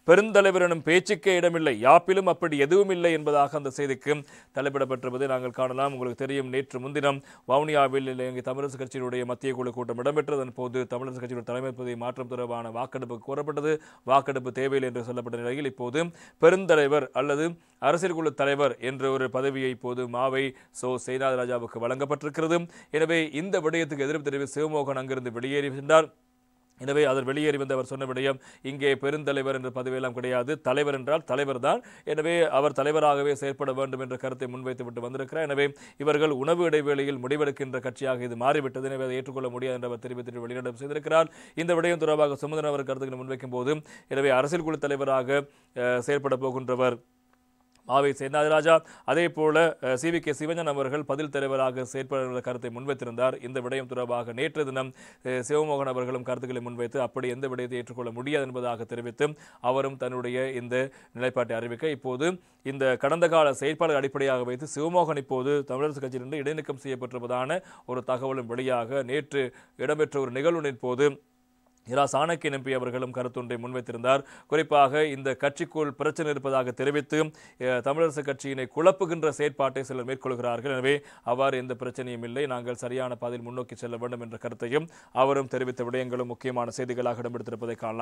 பெருந்தலைவர் எனும் பேச்சுக்கே இடமில்லை, யாப்பிலும் அப்படி எதுவும் இல்லை என்பதாக அந்த செய்திக்கு தலைப்பிடப்பட்டிருப்பதை நாங்கள் காணலாம். உங்களுக்கு தெரியும், நேற்று முன்தினம் வவுனியாவில் இலங்கை தமிழரசு கட்சியினுடைய மத்திய குழு கூட்டம் இடம்பெற்றது. அதன் போது தமிழரசு கட்சியின் தலைமை பதவி மாற்றம் தொடர்பான வாக்கெடுப்பு கோரப்பட்டது. வாக்கெடுப்பு தேவையில்லை என்று சொல்லப்பட்ட நிலையில் இப்போது பெருந்தலைவர் அல்லது அரசியல் குழு தலைவர் என்ற ஒரு பதவியை இப்போது மாவை சேனாதிராஜாவுக்கு வழங்கப்பட்டிருக்கிறது. எனவே இந்த விடயத்துக்கு எதிர்ப்பு தெரிவித்து சிவமோகன் அங்கிருந்து வெளியேறி சென்றார். எனவே அவர் வெளியேறி வந்து அவர் சொன்ன விடயம், இங்கே பெருந்தலைவர் என்ற பதவியெல்லாம் கிடையாது, தலைவர் என்றால் தலைவர் தான். எனவே அவர் தலைவராகவே செயற்பட வேண்டும் என்ற கருத்தை முன்வைத்துவிட்டு வந்திருக்கிறார். எனவே இவர்கள் உணவு இடைவேளையில் முடிவெடுக்கின்ற கட்சியாக இது மாறிவிட்டது, எனவே அதை ஏற்றுக்கொள்ள முடியாது என்று அவர் தெரிவித்து வெளிநடப்பு செய்திருக்கிறார். இந்த விடயம் தொடர்பாக சுமந்திரன் அவர் கருத்துக்களை முன்வைக்கும் போது, எனவே அரசியல் குழு தலைவராக செயற்பட போகின்றவர் மாவை சேனாதிராஜா, அதே போல CVK சிவஞானம் அவர்கள் பதில் தலைவராக செயற்படுகிற கருத்தை முன்வைத்திருந்தார். இந்த விடயம் தொடர்பாக நேற்று தினம் சிவமோகன் அவர்களும் கருத்துக்களை முன்வைத்து அப்படி எந்த விடயத்தை ஏற்றுக்கொள்ள முடியாது என்பதாக தெரிவித்து அவரும் தன்னுடைய இந்த நிலைப்பாட்டை அறிவிக்க, இப்போது இந்த கடந்த கால செயற்பாடு அடிப்படையாக வைத்து சிவமோகன் இப்போது தமிழரசு கட்சியிலிருந்து இடைநீக்கம் செய்யப்பட்டிருப்பதான ஒரு தகவலும் வெளியாக நேற்று இடம்பெற்ற ஒரு நிகழ்வின் போது இரா சாணக்கியன் MP அவர்களும் கருத்தொன்றை முன்வைத்திருந்தார். குறிப்பாக இந்த கட்சிக்குள் பிரச்சனை இருப்பதாக தெரிவித்து தமிழரசு கட்சியினை குழப்புகின்ற செயற்பாட்டை சிலர் மேற்கொள்கிறார்கள். எனவே அவ்வாறு எந்த பிரச்சனையும் இல்லை, நாங்கள் சரியான பாதையில் முன்னோக்கி செல்ல வேண்டும் என்ற கருத்தையும் அவரும் தெரிவித்த விடயங்களும் முக்கியமான செய்திகளாக இடம்பெடுத்திருப்பதை காணலாம்.